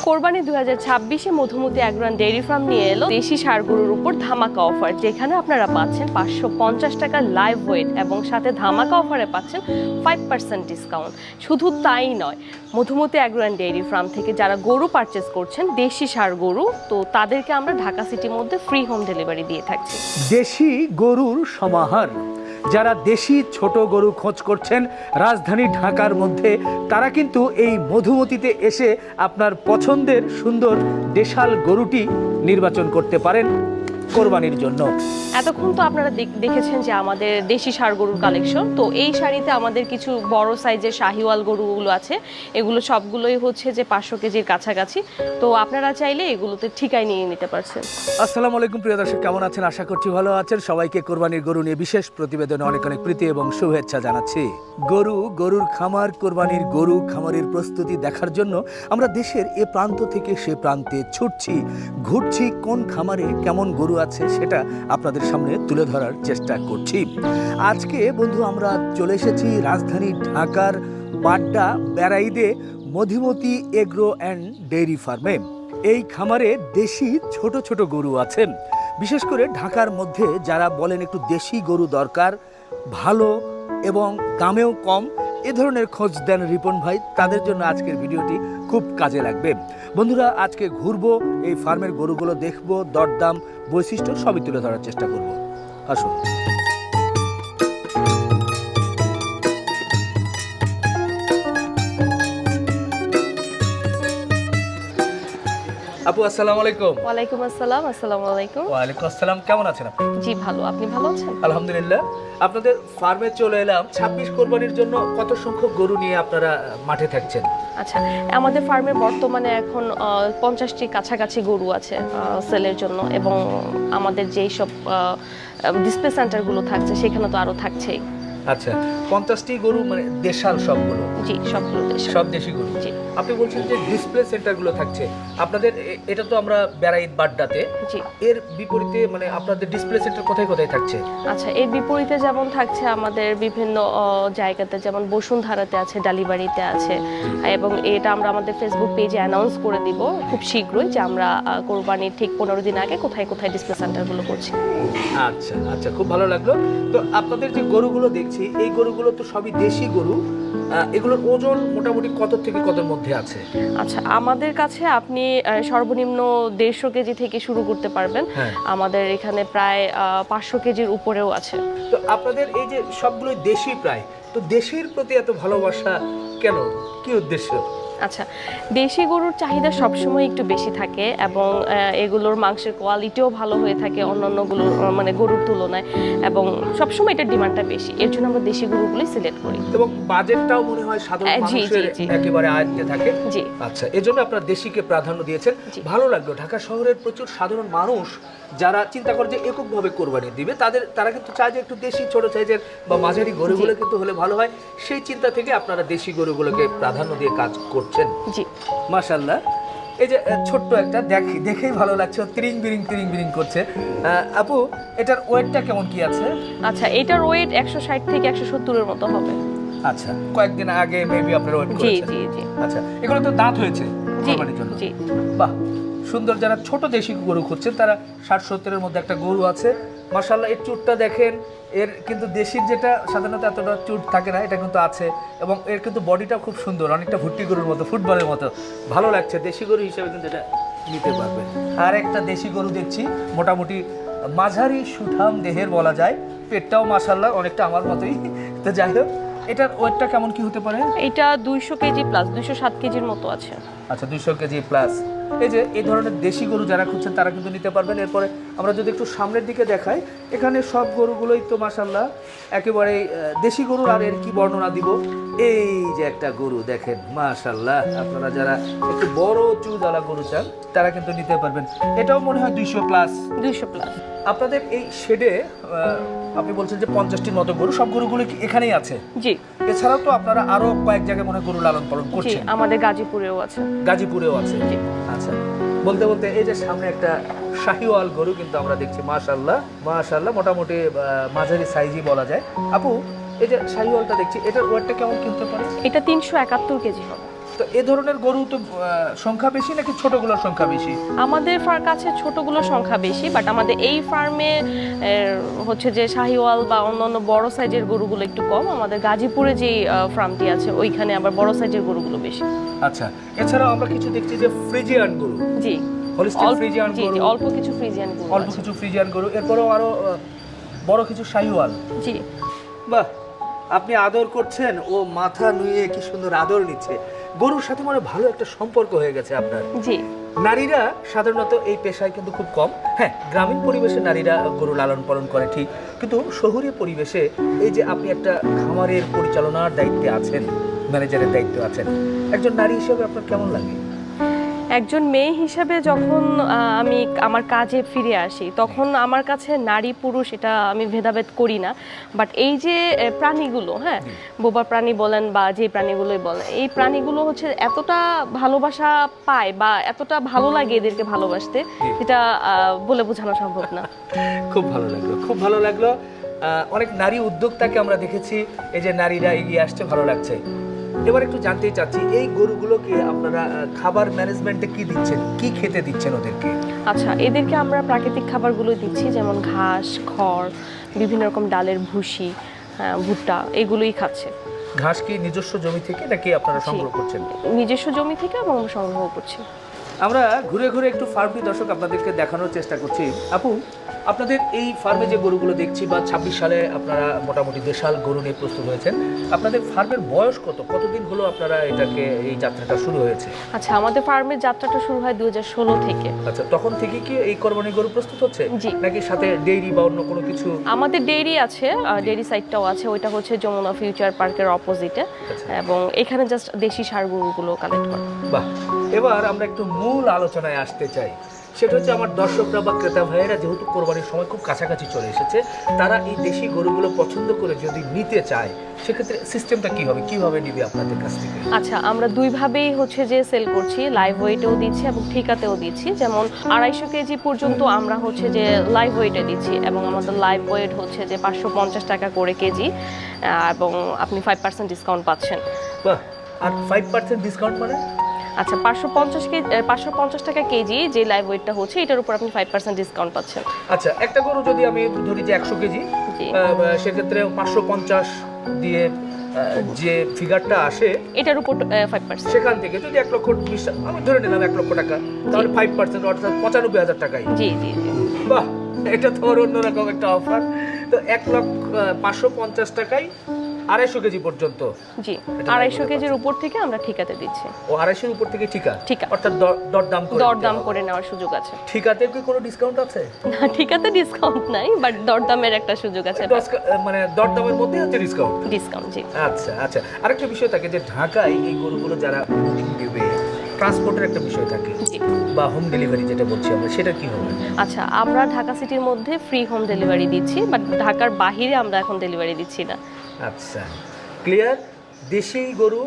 কোরবানি 2026-এ Madhumati agro and dairy farm নিয়ে এলো দেশি ষাঁড় গরুর উপর ধামাকা অফার, যেখানে আপনারা পাচ্ছেন 550 টাকা লাইভ ওয়েট এবং সাথে ধামাকা অফারে পাচ্ছেন 5% ডিসকাউন্ট। শুধু তাই নয়, Madhumati agro and dairy farm থেকে যারা গরু পারচেস করছেন দেশি ষাঁড় গরু, তো তাদেরকে আমরা ঢাকা সিটির মধ্যে ফ্রি হোম ডেলিভারি দিয়ে থাকছি। দেশি গরুর সমাহার। যারা দেশি ছোট গরু খোঁজ করছেন রাজধানী ঢাকার মধ্যে, তারা কিন্তু এই মধুমতিতে এসে আপনার পছন্দের সুন্দর দেশাল গরুটি নির্বাচন করতে পারেন কোরবানির জন্য। এতক্ষণ তো আপনারা দেখেছেন যে আমাদের দেশি ষাঁড় গরুর কালেকশন। তো এই শাড়িতে আমাদের কিছু বড় সাইজের শাহিওয়াল গরুগুলো আছে, এগুলো সবগুলোই হচ্ছে যে 500 কেজির কাছাকাছি। তো আপনারা চাইলে এগুলোতে ঠিকায় নিয়ে নিতে পারছেন। আসসালামু আলাইকুম প্রিয় দর্শক, কেমন আছেন? আশা করছি ভালো আছেন। সবাইকে কোরবানির গরু নিয়ে বিশেষ প্রতিবেদনে অনেক অনেক প্রীতি এবং শুভেচ্ছা জানাচ্ছি। গরুর খামার, কোরবানির গরু খামারের প্রস্তুতি দেখার জন্য আমরা দেশের এ প্রান্ত থেকে সে প্রান্তে ছুটছি, ঘুরছি। কোন খামারে কেমন গরু আছে সেটা আপনাদের সামনে তুলে ধরার চেষ্টা করছি। আজকে বন্ধু আমরা চলে এসেছি রাজধানী ঢাকার বাড্ডা বেড়াইদে মধুমতি এগ্রো অ্যান্ড ডেইরি ফার্মে। এই খামারে দেশি ছোট ছোট গরু আছেন। বিশেষ করে ঢাকার মধ্যে যারা বলেন একটু দেশি গরু দরকার, ভালো এবং দামেও কম, এ ধরনের খোঁজ দেন রিপন ভাই, তাদের জন্য আজকের ভিডিওটি খুব কাজে লাগবে। বন্ধুরা, আজকে ঘুরবো, এই ফার্মের গরুগুলো দেখবো, দরদাম, বৈশিষ্ট্য সবই তুলে ধরার চেষ্টা করব। আসুন। আপু আসসালামু আলাইকুম। ওয়ালাইকুম আসসালাম। আসসালামু আলাইকুম। ওয়ালাইকুম আসসালাম। কেমন আছেন আপনি? জি ভালো, আপনি ভালো আছেন? আলহামদুলিল্লাহ। আপনাদের ফার্মে চলে এলাম। 26 কোরবানির জন্য কত সংখ্যক গরু নিয়ে আপনারা মাঠে থাকছেন? আচ্ছা, আমাদের ফার্মে বর্তমানে এখন 50টি কাছাকাছি গরু আছে সেলের জন্য, এবং আমাদের যেই সব ডিসপ্লে সেন্টারগুলো থাকছে সেখানে তো আরো থাকছেই। আচ্ছা, 50টি গরু মানে দেশাল সবগুলো? জি, সবগুলো দেশাল। সব দেশি গরু? জি। আপনি বলছেন যে ডিসপ্লে সেন্টারগুলো থাকছে আপনাদের, এটা তো আমরা বেড়াইদ বাড্ডাতে। জি। এর বিপরীতে মানে আপনাদের ডিসপ্লে সেন্টার কোথায় কোথায় থাকছে? আচ্ছা, এর বিপরীতে যেমন থাকছে আমাদের বিভিন্ন জায়গাতে, যেমন বসুন্ধরাতে আছে, ডালিবাড়িতে আছে, এবং এটা আমরা আমাদের ফেসবুক পেজে অ্যানাউন্স করে দিব খুব শীঘ্রই যে আমরা কোরবানির ঠিক 15 দিন আগে কোথায় কোথায় ডিসপ্লে সেন্টারগুলো করছি। আচ্ছা আচ্ছা, খুব ভালো লাগলো। তো আপনাদের যে গরুগুলো দেখছি, এই গরুগুলো তো সবই দেশি গরু। এগুলোর ওজন মোটামুটি কত থেকে কতর মধ্যে আছে? আচ্ছা, আমাদের কাছে আপনি সর্বনিম্ন 150 কেজি থেকে শুরু করতে পারবেন। আমাদের এখানে প্রায় 500 কেজির উপরেও আছে। তো আপনাদের এই যে সবগুলোই দেশি প্রায়, তো দেশের প্রতি এত ভালোবাসা কেন? কি উদ্দেশ্য? আচ্ছা, দেশি গরুর চাহিদা সবসময় একটু বেশি থাকে, এবং এগুলোর মাংসের কোয়ালিটিও ভালো হয়ে থাকে অন্যান্য গরুর তুলনায়, এবং সবসময় এটার ডিমান্ডটা বেশি। এর জন্য আমরা দেশি গরুগুলোই সিলেক্ট করি। এবং বাজেটটাও মনে হয় সাধারণ মানুষের একেবারে আয়ত্তে থাকে। জি। আচ্ছা, এজন্য আপনারা দেশিকে প্রাধান্য দিয়েছেন। ভালো লাগলো। ঢাকা শহরের প্রচুর সাধারণ মানুষ যারা চিন্তা করে যে এককভাবে কোরবানি দিবে, তারা কিন্তু চায় যে একটু দেশি ছোট সাইজের বা মাঝারি গরুগুলো কিন্তু হলে ভালো হয়। সেই চিন্তা থেকে আপনারা দেশি গরুগুলোকে প্রাধান্য দিয়ে কাজ করছেন। জি, মাশাআল্লাহ। এই যে ছোট্ট একটা দেখেই ভালো লাগছে, তিরিং বিরিং করছে। আপু, এটার ওয়েটটা কেমন কি আছে? আচ্ছা, এটার ওয়েট 160 থেকে 170 এর মতো হবে। আচ্ছা, কয়েকদিন আগে মেবি আপনারা ওয়েট করেছেন? জি জি জি। আচ্ছা, এগুলো তো দাঁত হয়েছে কোরবানির জন্য? জি। বাহ, সুন্দর। যারা ছোট দেশি গরু খুঁজছেন তারা 60-70 এর মধ্যে একটা গরু আছে। মাশাআল্লাহ, এর চুটটা দেখেন। এর কিন্তু দেশির যেটা সাধারণত এতটা চুট থাকে না, এটা কিন্তু আছে, এবং এর কিন্তু বডিটা খুব সুন্দর, অনেকটা ভুট্টি গরুর মতো, ফুটবলের মতো। ভালো লাগছে। দেশি গরু হিসেবে কিন্তু এটা নিতে পারবেন। আর একটা দেশি গরু দেখছি, মোটামুটি মাঝারি সুঠাম দেহের বলা যায়, পেটটাও মাশাআল্লাহ অনেকটা আমার মতোই। তো যাই হোক, এটার ওয়েটটা কেমন কি হতে পারে? এটা 200 কেজি প্লাস, 207 কেজির মতো আছে। আচ্ছা, 200 কেজি প্লাস। এই যে এই ধরনের দেশি গরু যারা খুঁজছেন তারা কিন্তু নিতে পারবেন। এরপরে আমরা যদি একটু সামনের দিকে দেখাই, এখানে সব গরুগুলোই তো মাশাআল্লাহ একেবারে দেশি গরু। আর এর কি বর্ণনা দিব? এই যে একটা গরু দেখেন, মাশাআল্লাহ। আপনারা যারা একটু বড় চুলওয়ালা গরু চান তারা কিন্তু নিতে পারবেন। এটাও মনে হয় 200 প্লাস। 200 প্লাস। আপনাদের এই শেডে আপনি বলছেন যে 50টির মতো গরু, সব গরুগুলো কি এখানেই আছে? জি। এছাড়াও তো আপনারা আরো কয়েক জায়গায় মনে গরু লালন পালন করছেন? আমাদের গাজীপুরেও আছে। গাজীপুরেও আছে? জি। আচ্ছা, বলতে বলতে এই যে সামনে একটা শাহিওয়াল গরু কিন্তু আমরা দেখছি, মাশাআল্লাহ মাশাআল্লাহ, মোটামুটি মাঝারি সাইজই বলা যায়। আপু, এই যে শাহিওয়ালটা দেখছি, এটার ওয়েটটা কেমন কি হতে পারে? এটা 371 কেজি হবে। তো এ ধরনের গরু তো সংখ্যা বেশি নাকি ছোটগুলোর সংখ্যা বেশি? আমাদের কাছে ছোটগুলোর সংখ্যা বেশি, বাট আমাদের এই ফার্মে হচ্ছে যে শাহিওয়াল বা অন্যান্য বড় সাইজের গরুগুলো একটু কম। আমাদের গাজীপুরে যে ফার্মটি আছে ওইখানে আবার বড় সাইজের গরুগুলো বেশি। আচ্ছা, এছাড়াও আমরা কিছু দেখছি যে ফ্রিজিয়ান গরু। জি, হলিস্টিন ফ্রিজিয়ান জি গরু, জি, অল্প কিছু ফ্রিজিয়ান গরু অল্প আছে। কিছু ফ্রিজিয়ান গরু, এরপরও আরো বড় কিছু শাহিওয়াল। জি, বাহ, আপনি আদর করছেন, ও মাথা নুয়ে কি সুন্দর আদর নিচ্ছে। গরুর সাথে মানে ভালো একটা সম্পর্ক হয়ে গেছে আপনার। জি। নারীরা সাধারণত এই পেশায় কিন্তু খুব কম। হ্যাঁ, গ্রামীণ পরিবেশে নারীরা গরু লালন পালন করে ঠিক, কিন্তু শহুরে পরিবেশে এই যে আপনি একটা খামারের পরিচালনার দায়িত্বে আছেন, ম্যানেজারের দায়িত্বে আছেন, একজন নারী হিসেবে আপনার কেমন লাগে? একজন মেয়ে হিসাবে যখন আমি আমার কাজে ফিরে আসি, তখন আমার কাছে নারী পুরুষ এটা আমি ভেদাভেদ করি না। বাট এই যে প্রাণীগুলো, হ্যাঁ, বোবা প্রাণী বলেন বা যে প্রাণীগুলোই বলেন, এই প্রাণীগুলো হচ্ছে এতটা ভালোবাসা পায় বা এতটা ভালো লাগে এদেরকে ভালোবাসতে, যেটা বলে বোঝানো সম্ভব না। খুব ভালো লাগলো, খুব ভালো লাগলো। অনেক নারী উদ্যোক্তাকে আমরা দেখেছি, এই যে নারীরা এগিয়ে আসছে, ভালো লাগছে। এবার একটু জানতেই চাচ্ছি, এই গরুগুলোকে আপনারা খাবার ম্যানেজমেন্টে কি দিচ্ছেন, কি খেতে দিচ্ছেন ওদেরকে? আচ্ছা, এদেরকে আমরা প্রাকৃতিক খাবারগুলো দিচ্ছি, যেমন ঘাস, খড়, বিভিন্ন রকম ডালের ভুসি, ভুট্টা, এগুলোই খাচ্ছে। ঘাস কি নিজস্ব জমি থেকে নাকি আপনারা সংগ্রহ করছেন? নিজস্ব জমি থেকে এবং আমরা সংগ্রহ করছি। আমরা ঘুরে ঘুরে একটু ফার্মটি দর্শক আপনাদেরকে দেখানোর চেষ্টা করছি। আপু, আপনাদের এই ফার্মে যে গরুগুলো দেখছি, বা 26 সালে আপনারা মোটামুটি দেশাল গরু নিয়ে প্রস্তুত হয়েছেন, আপনাদের ফার্মের বয়স কতদিন হলো আপনারা এটাকে, এই যাত্রাটা শুরু হয়েছে? আচ্ছা, আমাদের ফার্মের যাত্রাটা শুরু হয় 2016 থেকে। আচ্ছা, তখন থেকে কি এই কোরবানি গরু প্রস্তুত হচ্ছে? জি। নাকি সাথে ডেইরি বা অন্য কোনো কিছু? আমাদের ডেইরি আছে, ডেইরি সাইটটাও আছে, ওইটা হচ্ছে যমুনা ফিউচার পার্কের অপোজিটে, এবং এখানে জাস্ট দেশি ষাঁড় গরুগুলো কালেক্ট করে। বাহ, এবার আমরা একটু মূল আলোচনায় আসতে চাই। সেটা হচ্ছে আমার দর্শকরা বা ক্রেতা ভাইয়েরা যেহেতু কোরবানির সময় খুব কাছাকাছি চলে এসেছে, তারা এই দেশি গরুগুলো পছন্দ করে যদি নিতে চায়, সেক্ষেত্রে সিস্টেমটা কি হবে, কিভাবে নিবে আপনাদের কাছ থেকে? আচ্ছা, আমরা দুইভাবেই হচ্ছে যে সেল করছি, লাইভ ওয়েটেও দিচ্ছি এবং ঠিকাতেও দিচ্ছি। যেমন 250 কেজি পর্যন্ত আমরা হচ্ছে যে লাইভ ওয়েটে দিচ্ছি, এবং আমাদের লাইভ ওয়েট হচ্ছে যে 550 টাকা করে কেজি, এবং আপনি 5% ডিসকাউন্ট পাচ্ছেন। বাহ, আর 5% ডিসকাউন্ট মানে? আচ্ছা, 550 টাকা কেজি যে লাইভ ওয়েটটা হচ্ছে, এটার উপর আপনি 5% ডিসকাউন্ট পাচ্ছেন। আচ্ছা, একটা গরু যদি আমি ধরি যে 100 কেজি, জি। সেক্ষেত্রে 550 দিয়ে যে ফিগারটা আসে, এটার উপর 5%। সেখান থেকে যদি 1,20,000, আমি ধরে নিলাম 1 লক্ষ টাকা, তাহলে 5% অর্থাৎ 95,000 টাকাই। জি জি জি। বাহ, এটা তো অন্যরকম একটা অফার। তো 1,550,000 টাকায় 250 কেজি পর্যন্ত। জি, 250 কেজির উপর থেকে আমরা ঠিকাতে দিচ্ছি। ও 250-এর উপর থেকে ঠিকা, অর্থাৎ দরদাম করে নেওয়ার সুযোগ আছে। ঠিকাতে কি কোনো ডিসকাউন্ট আছে? না, ঠিকাতে ডিসকাউন্ট নাই, বাট দরদামের একটা সুযোগ আছে। মানে দরদামের মধ্যে হচ্ছে ডিসকাউন্ট। জি। আচ্ছা আচ্ছা, আরেকটা বিষয় থাকে যে ঢাকায় এই গরুগুলো যারা বুকিং দেবে, ট্রান্সপোর্টের একটা বিষয় থাকে, বা হোম ডেলিভারি যেটা বলছি আমরা, সেটা কি হবে? আচ্ছা, আমরা ঢাকা সিটির মধ্যে ফ্রি হোম ডেলিভারি দিচ্ছি, বাট ঢাকার বাইরে আমরা এখন ডেলিভারি দিচ্ছি না। আচ্ছা, ক্লিয়ার। দেশি গরু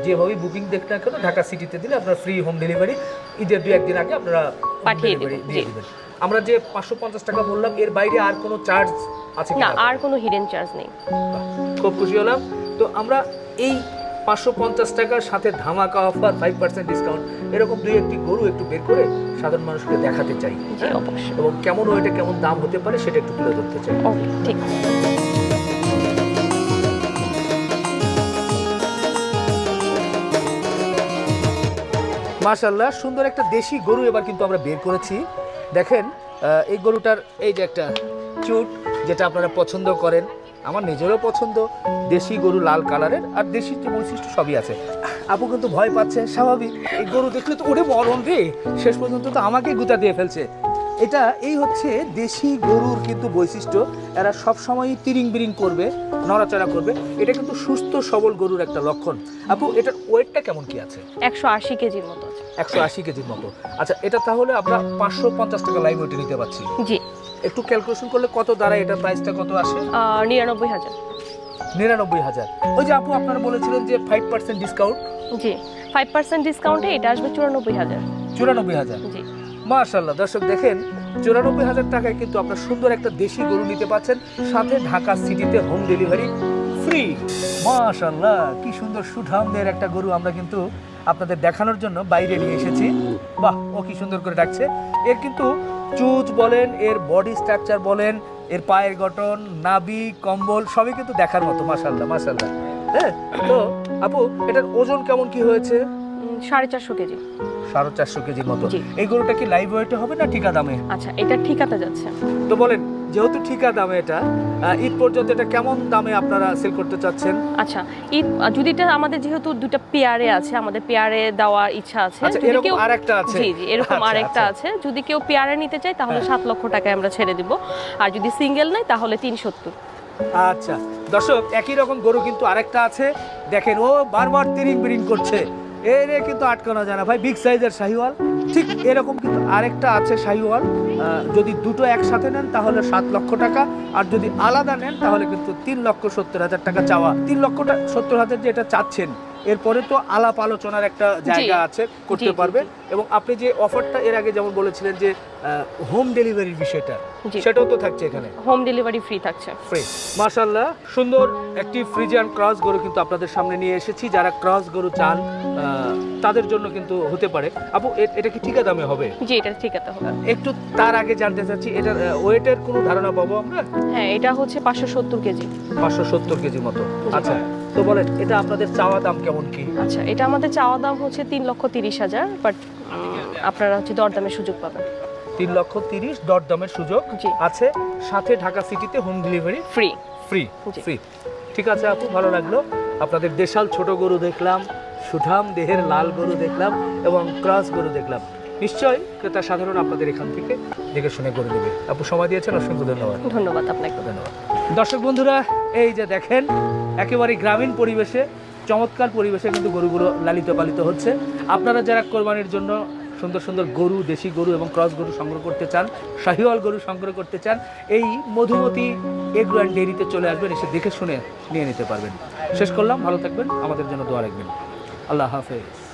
যেভাবে বুকিং দেখতে না কেন, ঢাকা সিটিতে দিলে আপনারা ফ্রি হোম ডেলিভারি ঈদের 2-1 দিন আগে আপনারা পাঠিয়ে দিয়ে দিবেন। আমরা যে 550 টাকা বললাম, এর বাইরে আর কোনো চার্জ আছে না, আর কোনো হিডেন চার্জ নেই। খুব খুশি হলাম। তো আমরা এই 550 টাকার সাথে ধামাকা অফার, 5% ডিসকাউন্ট, এরকম 2-1টি গরু একটু বের করে সাধারণ মানুষকে দেখাতে চাই, এবং কেমন ওইটা কেমন দাম হতে পারে সেটা একটু তুলে ধরতে চাই। ওকে, ঠিক আছে। মাশাআল্লাহ, সুন্দর একটা দেশি গরু এবার কিন্তু আমরা বের করেছি। দেখেন, এই গরুটার এই যে একটা চুট, যেটা আপনারা পছন্দ করেন, আমার নিজেরও পছন্দ, দেশি গরু লাল কালারের, আর দেশি যে বৈশিষ্ট্য সবই আছে। আপু কিন্তু ভয় পাচ্ছে, স্বাভাবিক, এই গরু দেখলে তো ওরে মরণ রে, শেষ পর্যন্ত তো আমাকেই গুতা দিয়ে ফেলছে। এই হচ্ছে দেশি গরুর কিন্তু বৈশিষ্ট্য, এরা সবসময়ই তিরিং বিরিং করবে, নড়াচড়া করবে, এটা কিন্তু সুস্থ সবল গরুর একটা লক্ষণ। আপু, এটার ওয়েটটা কেমন কি আছে? 180 কেজির মতো আছে। 180 কেজির মতো। আচ্ছা, এটা তাহলে আমরা 550 টাকা লাইভ ওয়েটে নিতে পারছি। জি। একটু ক্যালকুলেশন করলে কত দাঁড়ায়, এটার প্রাইসটা কত আসে? 99,000। 99,000। ওই যে আপু আপনারা বলেছিলেন যে 5% ডিসকাউন্ট। জি, 5% ডিসকাউন্টে এটা আসবে 94,000। 94,000। জি। মাশাআল্লাহ, দর্শক দেখেন, 94,000 টাকায় কিন্তু আপনার সুন্দর একটা দেশি গরু নিতে পাচ্ছেন, সাথে ঢাকা সিটিতে হোম ডেলিভারি ফ্রি। মাশাআল্লাহ, কি সুন্দর সুঠামদের একটা গরু আমরা কিন্তু আপনাদের দেখানোর জন্য বাইরে নিয়ে এসেছি। বাহ, ও কি সুন্দর করে ডাকছে। এর কিন্তু চুচ বলেন, এর বডি স্ট্রাকচার বলেন, এর পায়ের গঠন, নাভি, কম্বল সবই কিন্তু দেখার মতো। মাশাআল্লাহ মাশাআল্লাহ। হ্যাঁ, তো আপু এটার ওজন কেমন কি হয়েছে? 450 কেজি। 450 কেজির মতো। জি। এই গরুটা কি লাইভ ওয়েটে হবে না ঠিকা দামে? আচ্ছা, এটা ঠিকাতে যাচ্ছে। তো বলেন, যেহেতু ঠিকা দামে এটা, ঈদ পর্যন্ত এটা কেমন দামে আপনারা সেল করতে চাচ্ছেন? আচ্ছা, ঈদ যদি এটা আমাদের যেহেতু দুইটা পেয়ারে আছে, আমাদের পেয়ারে দেওয়ার ইচ্ছা আছে। আচ্ছা, যদি এরকম কেউ আরেকটা আছে? জি জি, এরকম আচ্ছা, আরেকটা আচ্ছা। আছে। যদি কেউ পেয়ারে নিতে চায় তাহলে 7 লক্ষ টাকায় আমরা ছেড়ে দিব, আর যদি সিঙ্গেল নেয় তাহলে 370। আচ্ছা দর্শক, একই রকম গরু কিন্তু আরেকটা আছে। দেখেন, ও বারবার তিরিং বিরিং করছে, এর কিন্তু আটকানো যায় না ভাই, বিগ সাইজের শাহিওয়াল। ঠিক এরকম কিন্তু আরেকটা আছে শাহিওয়াল। যদি দুটো একসাথে নেন তাহলে 7 লক্ষ টাকা, আর যদি আলাদা নেন তাহলে কিন্তু 3,70,000 টাকা চাওয়া। 3,70,000 যেটা চাচ্ছেন, এরপরে তো আলাপ আলোচনার একটা জায়গা আছে, করতে জি, জি, পারবেন। এবং আপনি যে অফারটা এর আগে যেমন বলেছিলেন যে হোম ডেলিভারির বিষয়টা, জি। সেটাও তো থাকছে এখানে হোম ডেলিভারি ফ্রি থাকছে। ফ্রি। মাশাআল্লাহ, সুন্দর একটি ফ্রিজিয়ান ক্রস গরু কিন্তু আপনাদের সামনে নিয়ে এসেছি। যারা ক্রস গরু চান তাদের জন্য কিন্তু হতে পারে। আপু এটা কি ঠিকা দামে হবে? জি, এটা ঠিকাতে হবে। একটু তার আগে জানতে চাচ্ছি, এটার ওয়েটের কোনো ধারণা পাবো আমরা? হ্যাঁ, এটা হচ্ছে 570 কেজি। 570 কেজি মতো। আচ্ছা, তো বলেন এটা আপনাদের চাওয়া দাম কেমন কি? আচ্ছা, এটা আমাদের চাওয়া দাম হচ্ছে 3,30,000, বাট আপনারা হচ্ছে দরদামের সুযোগ পাবেন। 3,30,000 দরদামের সুযোগ জি। আছে, সাথে ঢাকা সিটিতে হোম ডেলিভারি ফ্রি। ফ্রি। জি। ফ্রি। ঠিক আছে আপু, ভালো লাগলো। আপনাদের দেশাল ছোট গরু দেখলাম, সুঠাম দেহের লাল গরু দেখলাম, এবং ক্রস গরু দেখলাম। নিশ্চয়ই ক্রেতা সাধারণ আপনাদের এখান থেকে দেখে শুনে গরু নেবে। আপু সময় দিয়েছেন, অসংখ্য ধন্যবাদ। ধন্যবাদ আপনাকে। ধন্যবাদ। দর্শক বন্ধুরা, এই যে দেখেন, একেবারে গ্রামীণ পরিবেশে, চমৎকার পরিবেশে কিন্তু গরুগুলো লালিত পালিত হচ্ছে। আপনারা যারা কোরবানির জন্য সুন্দর সুন্দর গরু, দেশি গরু এবং ক্রস গরু সংগ্রহ করতে চান, শাহিওয়াল গরু সংগ্রহ করতে চান, এই মধুমতি এগ্রো অ্যান্ড ডেইরিতে চলে আসবেন, এসে দেখে শুনে নিয়ে নিতে পারবেন। শেষ করলাম, ভালো থাকবেন, আমাদের জন্য দোয়া রাখবেন। আল্লাহ হাফেজ।